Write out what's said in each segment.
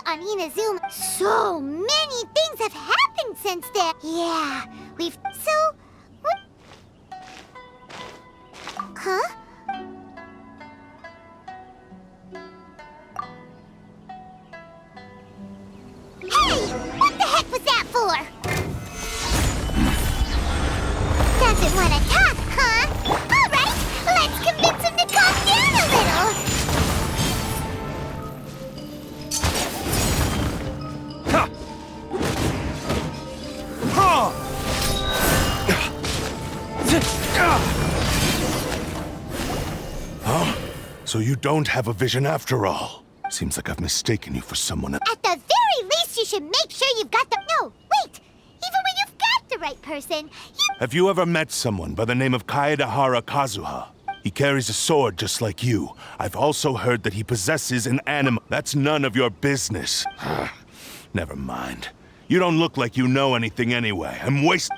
on Inazuma. So many things have happened since then. Yeah, we've... So... What? Huh? Hey! What the heck was that for? Doesn't want to talk, huh? All right, let's convince him to calm down a little. Ha! Ha! Huh? So you don't have a vision after all. Seems like I've mistaken you for someone else. At the very least, you should make sure you've got the... No, wait! Even when you've got the right person, Have you ever met someone by the name of Kaedehara Kazuha? He carries a sword just like you. I've also heard that he possesses an animal. That's none of your business. Never mind. You don't look like you know anything anyway. I'm wasting...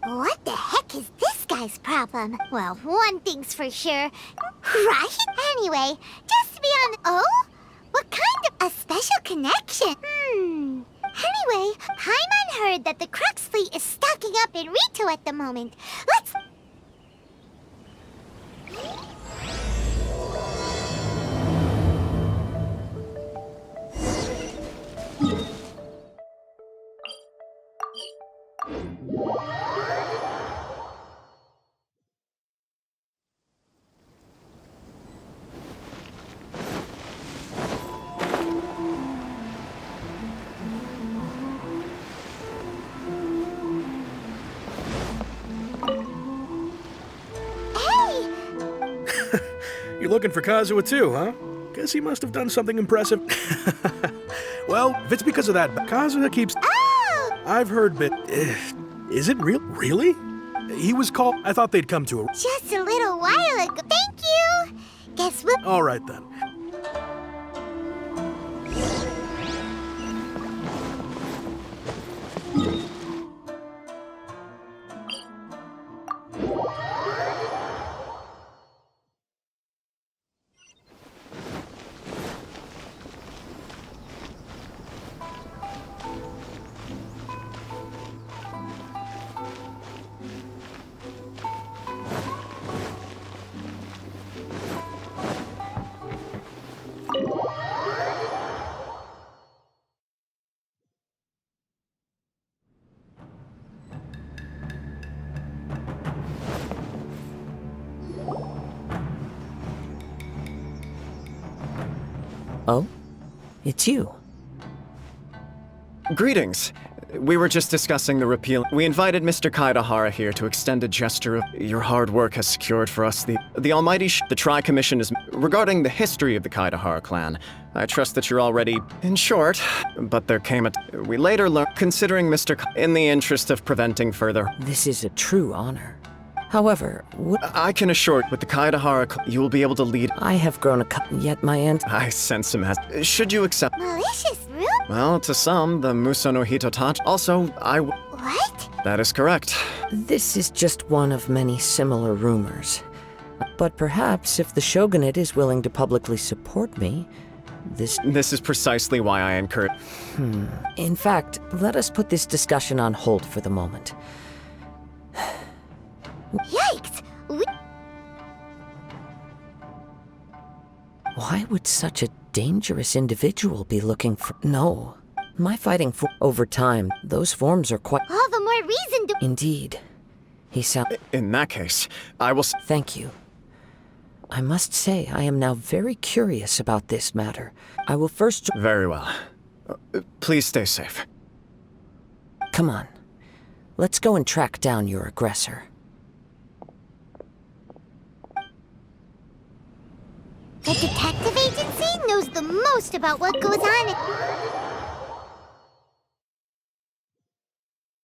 What the heck is this guy's problem? Well, one thing's for sure. Right? Anyway, just to be on... Oh? What kind of... A special connection? Anyway, Paimon heard that the Crux fleet is stocking up in Rito at the moment. Let's... You're looking for Kazuha too, huh? Guess he must have done something impressive. Well, if it's because of that, Kazuha keeps... Oh! I've heard, but... is it real? Really? He was called... I thought they'd come to a... Just a little while ago. Thank you! Guess we'll... All right, then. Oh? It's you. Greetings. We were just discussing the repeal. We invited Mr. Kaedehara here to extend a gesture of your hard work has secured for us the almighty the Tri-Commission is regarding the history of the Kaedehara clan. I trust that you're already in short, but there came a we later learned considering in the interest of preventing further. This is a true honor. However, I can assure with the Kaedehara you will be able to lead. I have grown yet my aunt. I sense him as. Should you accept? Malicious, rude? Well, to some, the Muso no Hitotachi. Also, What? That is correct. This is just one of many similar rumors. But perhaps if the shogunate is willing to publicly support me, This is precisely why I encourage. In fact, let us put this discussion on hold for the moment. Yikes! Why would such a dangerous individual be looking for... No. My fighting for... Over time, those forms are quite... All the more reason to... Indeed. He sounds... In that case, I will... Thank you. I must say, I am now very curious about this matter. I will first... Very well. Please stay safe. Come on. Let's go and track down your aggressor. The detective agency knows the most about what goes on.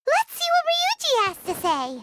Let's see what Ryuji has to say.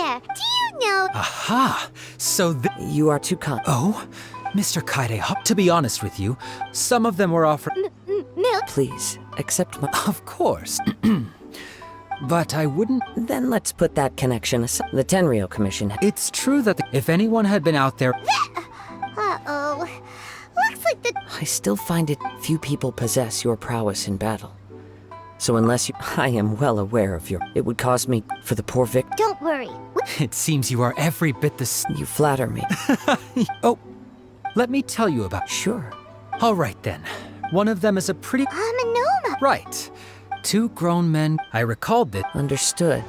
there. Do you know? Aha! So You are too kind. Oh? Mr. Kaedehara, to be honest with you, some of them were offered. Milk? Please, accept my... Of course. But I wouldn't. Then let's put that connection aside. The Tenryo Commission... It's true that if anyone had been out there. Uh-oh. Looks like the... I still find it few people possess your prowess in battle. So unless you... I am well aware of your... It would cost me for the poor victim. Don't worry. It seems you are every bit the. You flatter me. Oh, let me tell you about. Sure. All right then. One of them is a pretty. Amenoma. Right. Two grown men. I recalled that. Understood.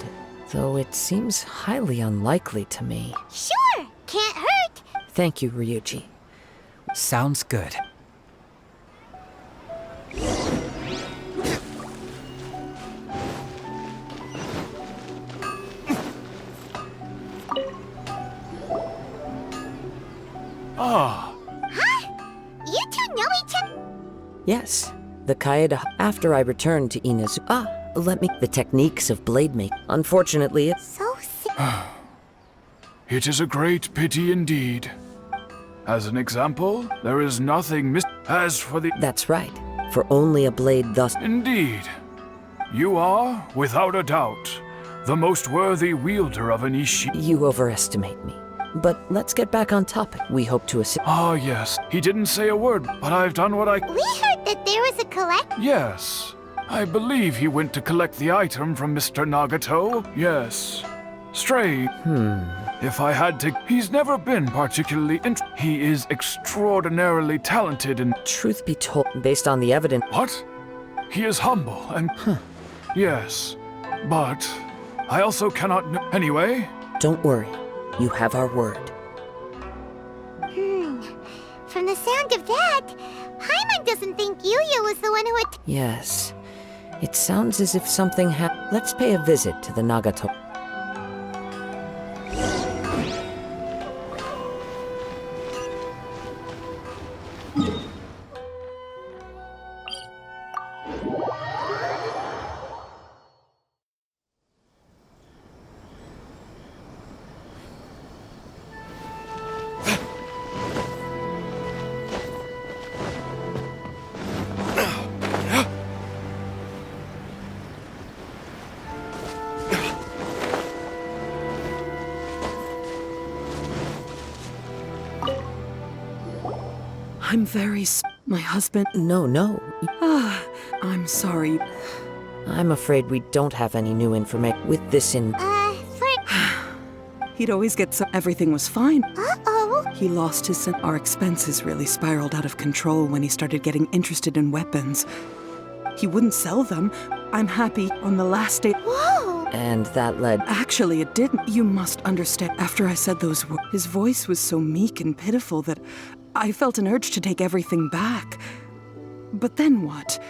Though it seems highly unlikely to me. Sure. Can't hurt. Thank you, Ryuji. Sounds good. Ah, You two know each other? Yes. The Kaedehara... After I returned to Inazu... let me... The techniques of blade make. Unfortunately, it... So sick. It is a great pity indeed. As an example, there is nothing as for the... That's right. For only a blade thus... Indeed. You are, without a doubt, the most worthy wielder of an Ishi. You overestimate me. But let's get back on topic. We hope to assist... Ah, yes. He didn't say a word, but I've done what I... We heard that there was a collect... Yes. I believe he went to collect the item from Mr. Nagato. Yes. Strange. If I had to... He's never been particularly He is extraordinarily talented and... Truth be told, based on the evidence... What? He is humble and... Yes. But... I also cannot... Anyway... Don't worry. You have our word. From the sound of that, Paimon doesn't think Yuya was the one who had... Yes. It sounds as if something Let's pay a visit to the Nagato. I'm very my husband. No. I'm sorry. I'm afraid we don't have any new information with this in... He'd always get everything was fine. Uh-oh. He lost his Our expenses really spiraled out of control when he started getting interested in weapons. He wouldn't sell them. I'm happy on the last day. Whoa. And that led... Actually, it didn't. You must understand. After I said those words, his voice was so meek and pitiful that I felt an urge to take everything back. But then what?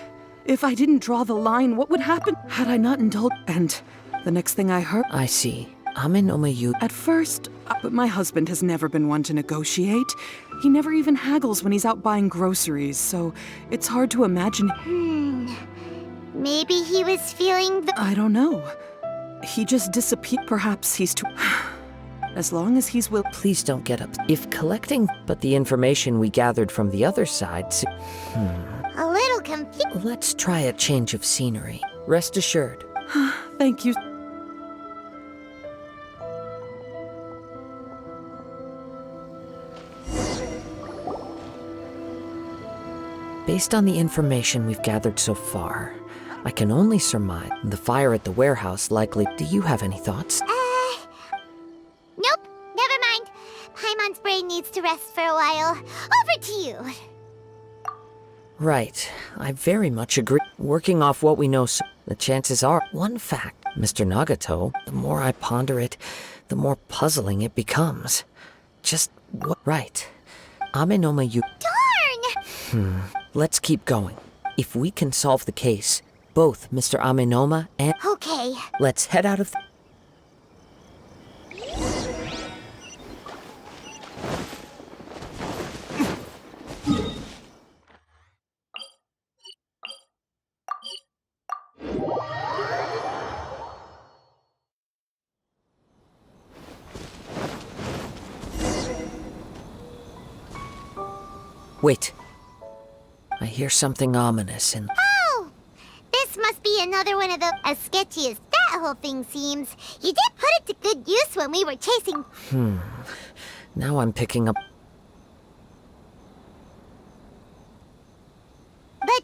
If I didn't draw the line, what would happen? Had I not indulged? And the next thing I heard... I see. Amenoma. At first, but my husband has never been one to negotiate. He never even haggles when he's out buying groceries, so it's hard to imagine... Maybe he was feeling the... I don't know. He just disappeared. Perhaps he's too... As long as he's will... Please don't get up. If collecting... But the information we gathered from the other side... A little confused. Let's try a change of scenery. Rest assured. Thank you. Based on the information we've gathered so far, I can only surmise the fire at the warehouse likely... Do you have any thoughts? Nope, never mind. Paimon's brain needs to rest for a while. Over to you. Right. I very much agree. Working off what we know, the chances are... One fact, Mr. Nagato, the more I ponder it, the more puzzling it becomes. Just what... Right. Amenoma Darn! Let's keep going. If we can solve the case, both Mr. Amenoma and... Okay. Let's head out of... Wait. I hear something ominous in... Oh! This must be another one of the... As sketchy as that whole thing seems, you did put it to good use when we were chasing... Now I'm picking up... But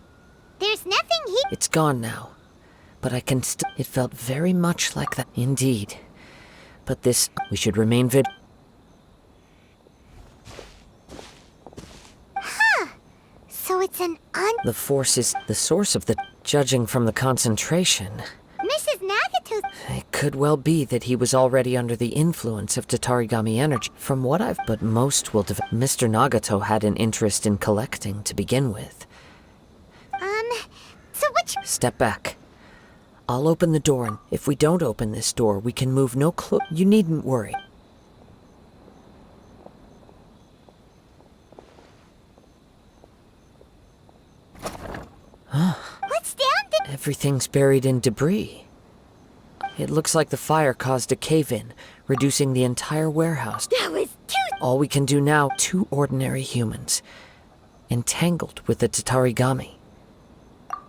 there's nothing here. It's gone now. But I can still... It felt very much like that. Indeed. But this... We should remain So it's an The force is the source of the... Judging from the concentration... Mrs. Nagato's... It could well be that he was already under the influence of Tatarigami energy. From what I've... But most will develop... Mr. Nagato had an interest in collecting to begin with. So which... Step back. I'll open the door, and if we don't open this door, we can move no clo... You needn't worry. What's down the... Everything's buried in debris. It looks like the fire caused a cave-in, reducing the entire warehouse. That was too... All we can do now, two ordinary humans, entangled with the Tatarigami.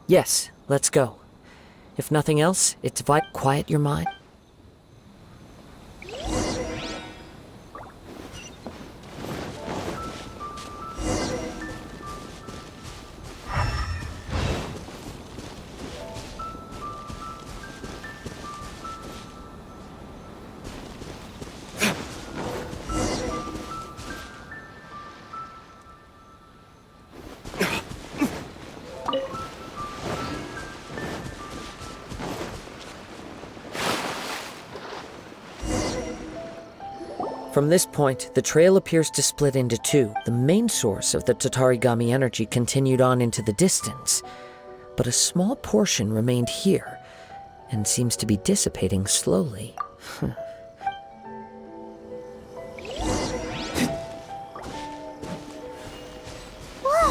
Yes, let's go. If nothing else, it's quiet your mind. From this point, the trail appears to split into two. The main source of the Tatarigami energy continued on into the distance, but a small portion remained here, and seems to be dissipating slowly. Whoa!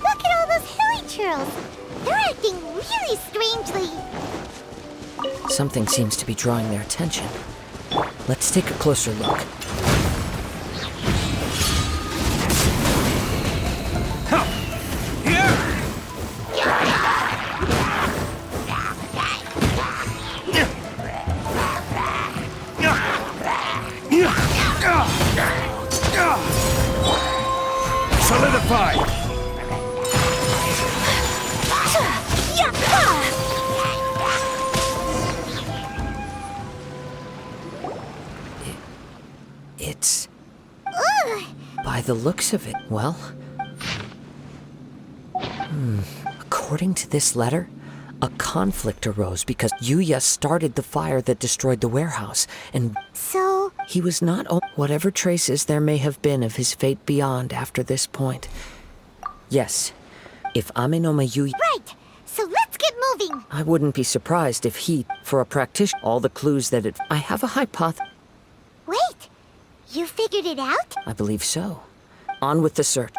Look at all those hilly churls! They're acting really strangely. Something seems to be drawing their attention. Let's take a closer look. Solidify! It's... By the looks of it, well... According to this letter, a conflict arose because Yuya started the fire that destroyed the warehouse, and So... he was not... Whatever traces there may have been of his fate beyond after this point. Yes, if Amenoma Yuya... Right! So let's get moving! I wouldn't be surprised if he, for a practitioner, all the clues that it... I have a hypothesis. Wait! You figured it out? I believe so. On with the search.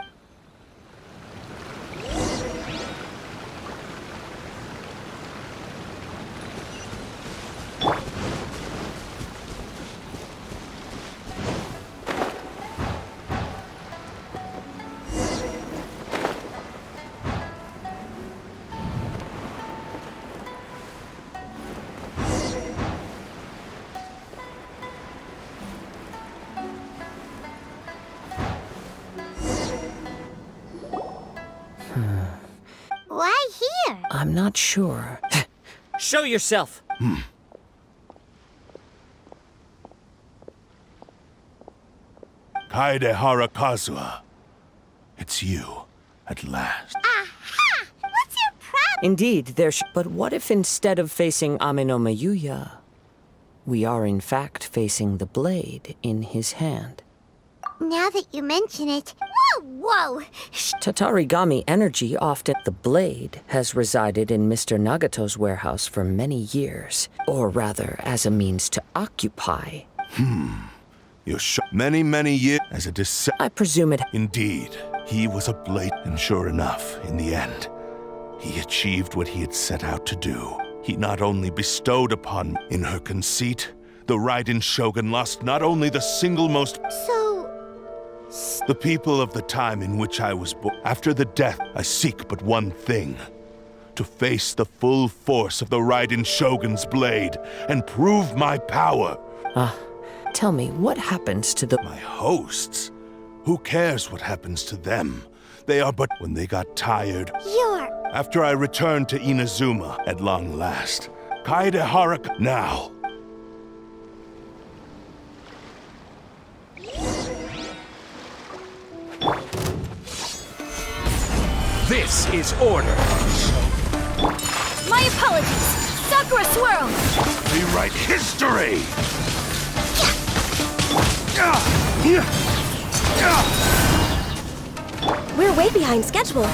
Why here? I'm not sure. Show yourself! Kaedehara Kazuha. It's you, at last. Aha! What's your problem? Indeed, but what if instead of facing Amenoma Yuya, we are in fact facing the blade in his hand? Now that you mention it... Whoa! Tatarigami energy often... The blade has resided in Mr. Nagato's warehouse for many years. Or rather, as a means to occupy. You're many years as a I presume it... Indeed, he was a blade, and sure enough, in the end, he achieved what he had set out to do. He not only bestowed upon me, in her conceit, the Raiden Shogun lost not only the single most... The people of the time in which I was born. After the death, I seek but one thing. To face the full force of the Raiden Shogun's blade and prove my power. Tell me, what happens to the... My hosts? Who cares what happens to them? They are but when they got tired. After I returned to Inazuma at long last. Kaedehara now. This is order. My apologies. Sakura Swirl. Rewrite history! We're way behind schedule.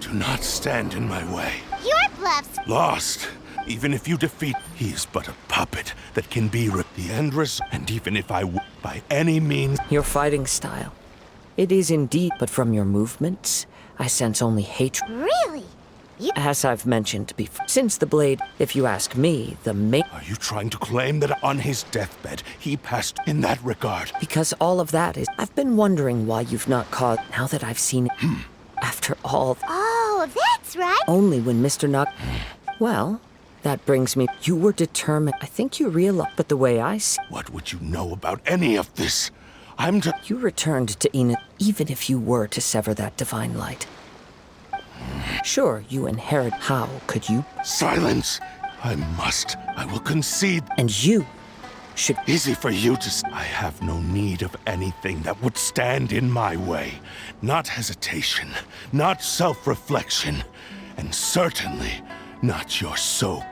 Do not stand in my way. Your bluffs. Lost. Even if you defeat, he is but a puppet that can be the end result. And even if I by any means... Your fighting style. It is indeed, but from your movements, I sense only hatred. Really? As I've mentioned before, since the blade, if you ask me, the main... Are you trying to claim that on his deathbed, he passed in that regard? Because all of that is... I've been wondering why you've not caught... Now that I've seen it... After all... Oh, that's right. Only when Mr. Well, that brings me... You were determined... I think you realize... But the way I see... What would you know about any of this? You returned to Ina, even if you were to sever that divine light. Sure, you inherit... How could you... Silence! I must. I will concede. And you should... Easy for you to... I have no need of anything that would stand in my way. Not hesitation, not self-reflection, and certainly not your soak.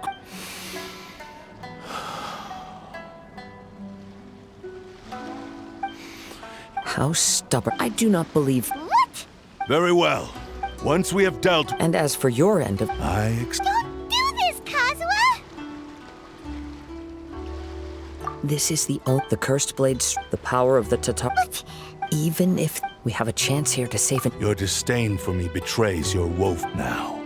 How stubborn. I do not believe... What? Very well. Once we have dealt... And as for your end of... Don't do this, Kazuha! This is the cursed blades, the power of the Tatar... What? Even if we have a chance here to save it... Your disdain for me betrays your woe now.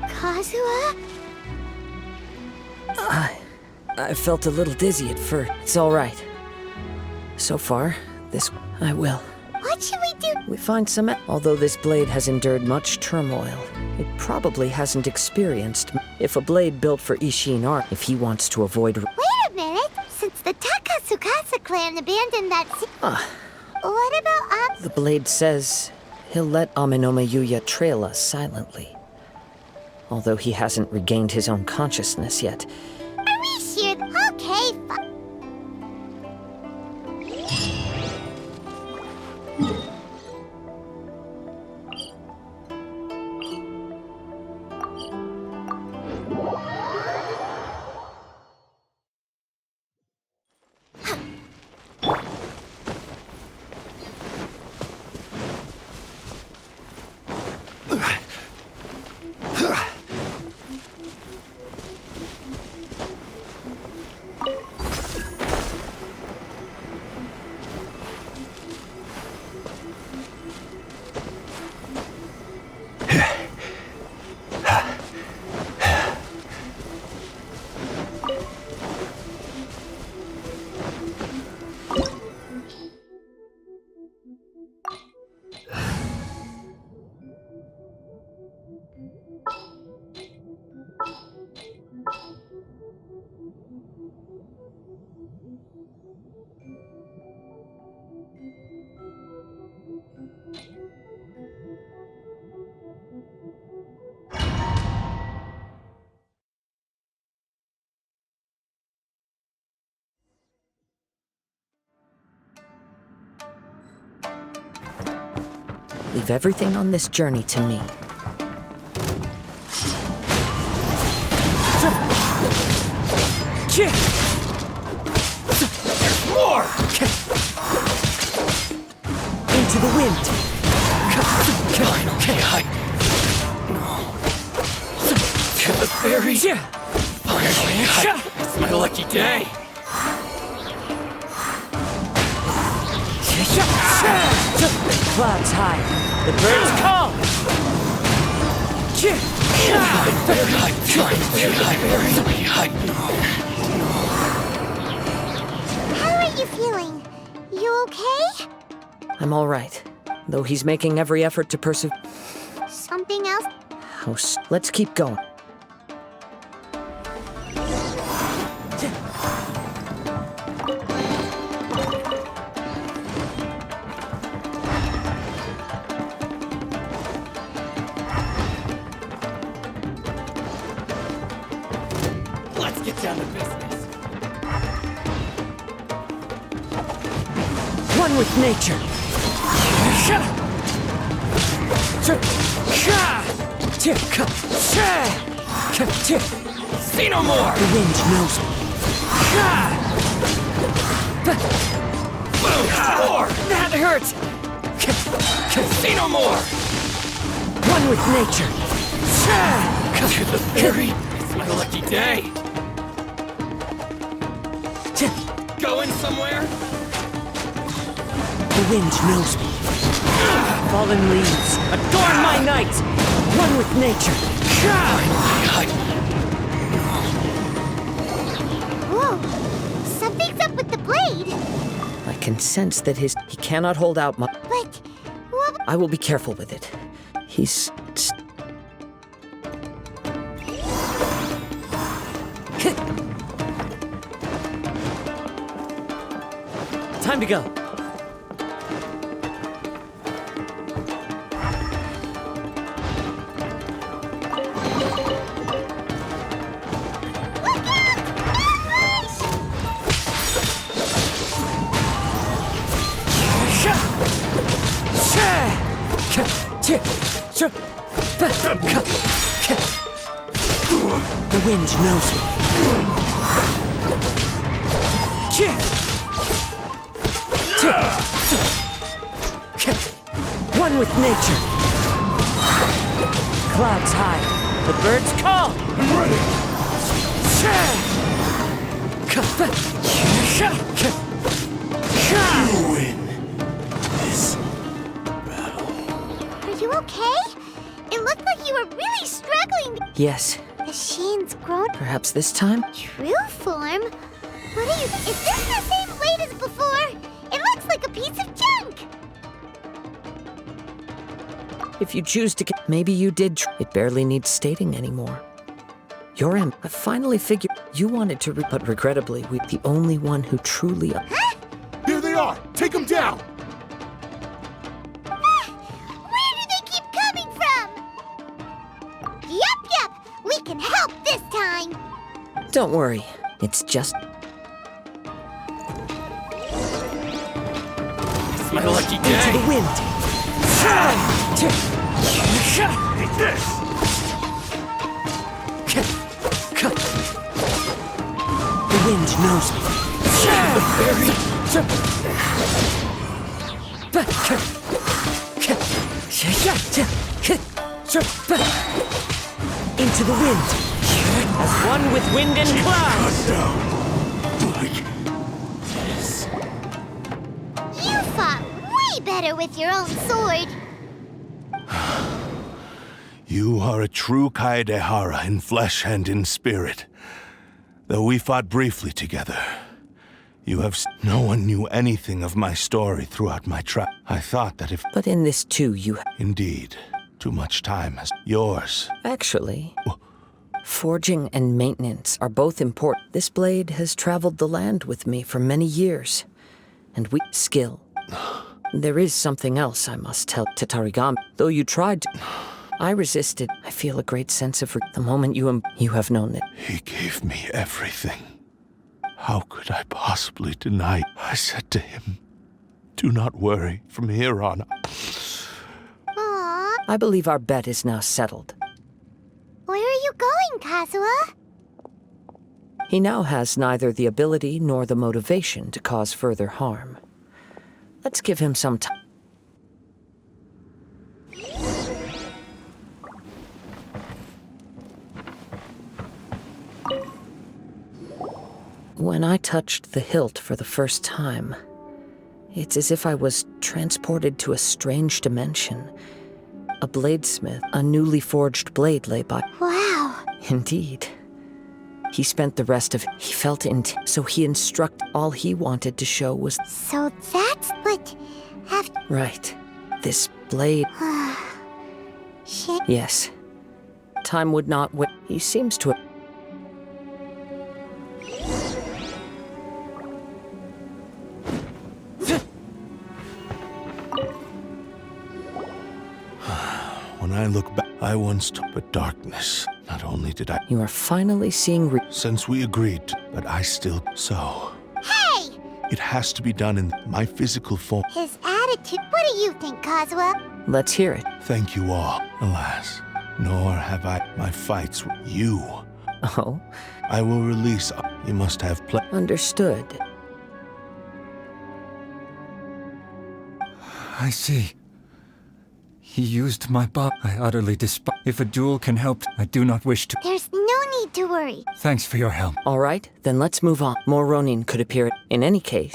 Kazuha? I felt a little dizzy at first. It's all right. So far, I will. What should we do? We find some... Although this blade has endured much turmoil, it probably hasn't experienced... If a blade built for Ishin art, if he wants to avoid... Wait a minute. Since the Takatsukasa clan abandoned that what about The blade says he'll let Amenome Yuya trail us silently. Although he hasn't regained his own consciousness yet. Are we sure? Okay, Leave everything on this journey to me. More! Into the wind! Fine, okay, to the ferry! Finally, it's my lucky day! Clouds high. The birds call. How are you feeling? You okay? I'm all right, though he's making every effort to persevere. Something else? Let's keep going. Let's get down to business. One with nature. See no more! The wind knows me. More! That hurts! See no more! One with nature. To the ferry! It's my lucky day! Going somewhere? The wind knows me. Fallen leaves, adorn my night! One with nature. Whoa! Something's up with the blade! I can sense that he cannot hold out much. But what? I will be careful with it. He's... Time to go. The wind knows me. One with nature. Clouds high. The birds call. I'm ready. You win this battle. Are you okay? It looked like you were really struggling. Yes, The Sheen's grown perhaps this time? true form. What are you? Is this the same blade as before? It looks like a piece of junk. If you choose to maybe you did it barely needs stating anymore. I finally figured you wanted to but regrettably, we're the only one who truly... Here they are! Take them down! Where do they keep coming from? Yup, we can help this time. Don't worry, it's just... It's my lucky Into day! the wind! Eat this! The wind knows me. Into the wind. As one with wind and clouds. Down. Like this. You fought way better with your own sword. You are a true kaedehara in flesh and in spirit. Though we fought briefly together, no one knew anything of my story throughout my I thought that if... But in this too, Indeed, too much time has... Yours. Actually, forging and maintenance are both important. This blade has traveled the land with me for many years. And skill. There is something else I must tell to Tarigami. Though you tried to... I resisted. I feel a great sense of the moment you have known that. He gave me everything. How could I possibly deny? I said to him, do not worry from here on. Aww. I believe our bet is now settled. Where are you going, Kazuha? He now has neither the ability nor the motivation to cause further harm. Let's give him some time. When I touched the hilt for the first time, It's as if I was transported to a strange dimension. A bladesmith, a newly forged blade lay by. Wow. Indeed. He spent the rest of he felt so he instructed. All he wanted to show was So that's what... After... right. This blade. Shit. Yes. Time would not wait. He seems to have. When I look back, I once took but darkness. Not only did I... You are finally seeing Since we agreed, but I still... So... Hey! It has to be done in my physical form. His attitude... What do you think, Kazuha? Let's hear it. Thank you all. Alas, nor have I my fights with you. Oh? I will release... You must have Understood. I see. He used my body. I utterly despise. If a duel can help, I do not wish to. There's no need to worry. Thanks for your help. All right, then let's move on. More Ronin could appear. In any case.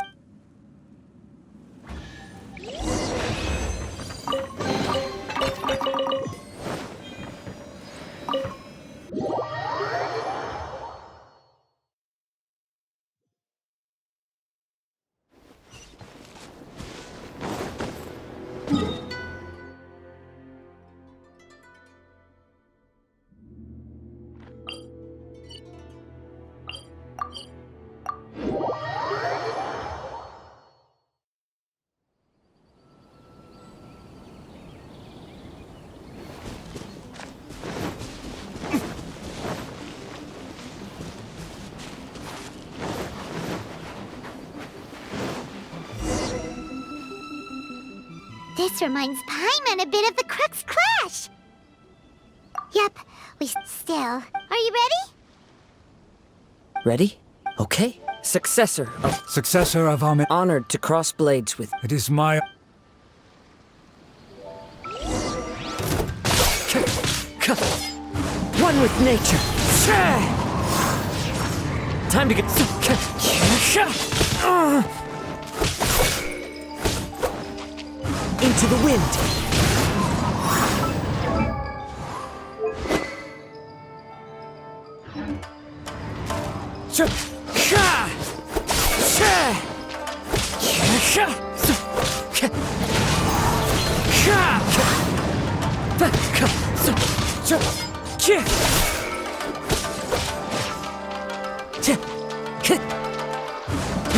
This reminds Paimon a bit of the Crux Clash. Yep, we still. Are you ready? Ready? Okay. Successor of. Successor of Ahmed. Honored to cross blades with. It is my... One with nature. Time to get. Into the wind.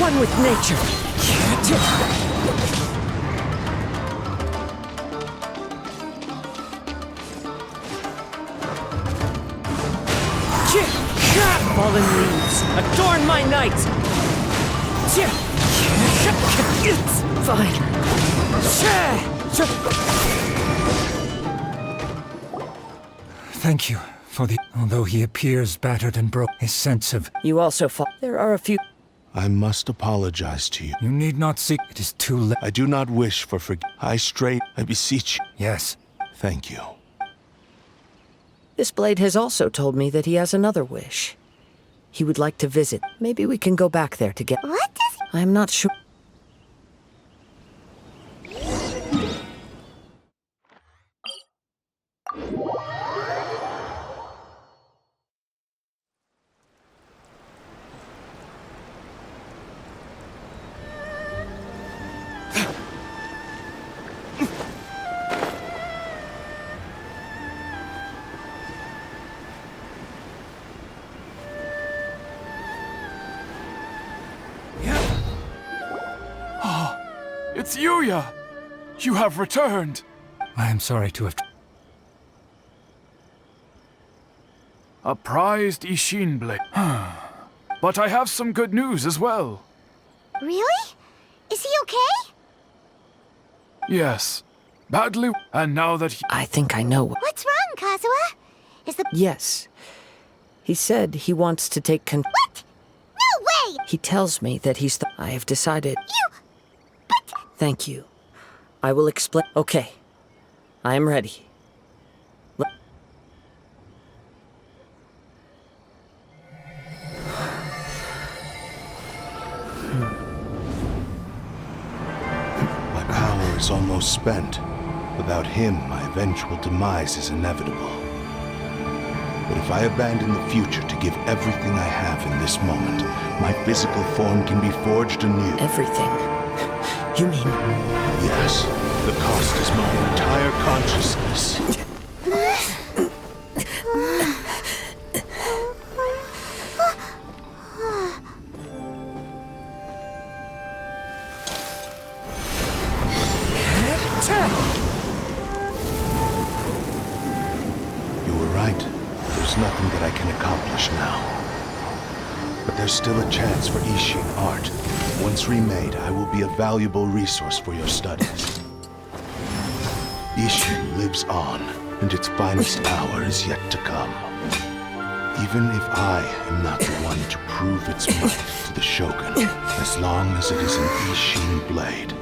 One with nature. Fallen leaves, adorn my night! It's fine. Thank you for the... Although he appears battered and broke, his sense of... You also fall. There are a few. I must apologize to you. You need not seek... It is too late. I do not wish for I stray, I beseech you. Yes. Thank you. This blade has also told me that he has another wish. He would like to visit. Maybe we can go back there together. What does... I'm not sure. It's Yuya! You have returned! I am sorry to have... A prized Ishin blade. But I have some good news as well. Really? Is he okay? Yes. Badly. And now that he... I think I know. What's wrong, Kazuha? Is the... Yes. He said he wants to take What? No way! He tells me that he's the... I have decided... You... But... Thank you. I will explain... Okay. I am ready. is almost spent. Without him, my eventual demise is inevitable. But if I abandon the future to give everything I have in this moment, my physical form can be forged anew. Everything? You mean... Yes, the cost is my entire consciousness. You were right. There's nothing that I can accomplish now. But there's still a chance for Ishin art. Once remade, I will be a valuable resource for your studies. Ishin lives on, and its finest hour is yet to come. Even if I am not the one to prove its might to the Shogun, as long as it is an Ishin blade,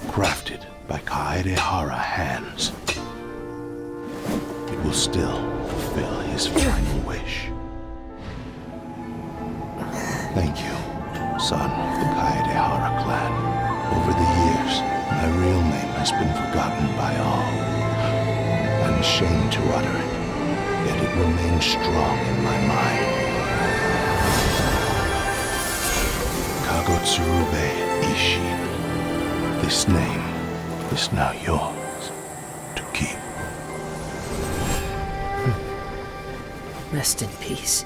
crafted by kaedehara hands, it will still fulfill his final wish. Thank you, son of the Kaedehara clan. Over the years, my real name has been forgotten by all. I'm ashamed to utter it, yet it remains strong in my mind. Kagotsurube Ishin. This name is now yours to keep. Rest in peace.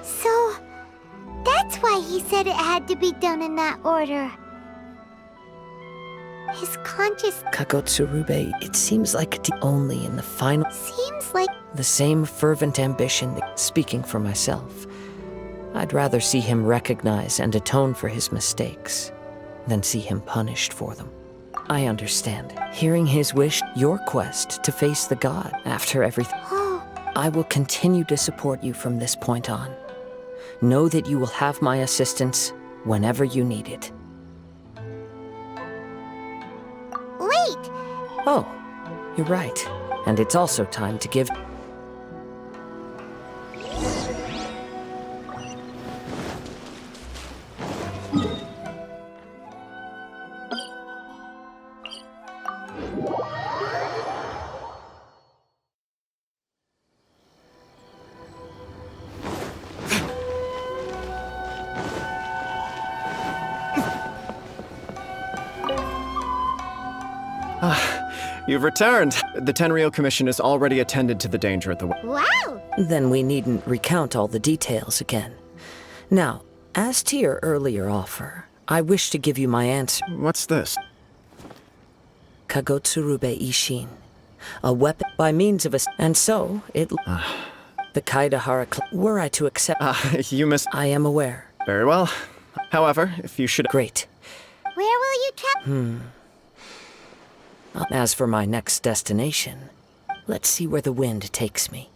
So, that's why he said it had to be done in that order. His conscious Kagotsurube, it seems like only in the final... seems like... The same fervent ambition, speaking for myself. I'd rather see him recognize and atone for his mistakes than see him punished for them. I understand. Hearing his wish, your quest to face the god after everything. Oh, I will continue to support you from this point on. Know that you will have my assistance whenever you need it. wait! Oh, you're right. And it's also time to give... You've returned. The Tenryou Commission has already attended to the danger at the... Wow! Then we needn't recount all the details again. Now, as to your earlier offer, I wish to give you my answer. What's this? Kagotsurube Ishin. A weapon by means of a... And so, it... The Kaedehara were I to accept... You missed... I am aware. Very well. However, if you should... Great. Where will you travel? As for my next destination, let's see where the wind takes me.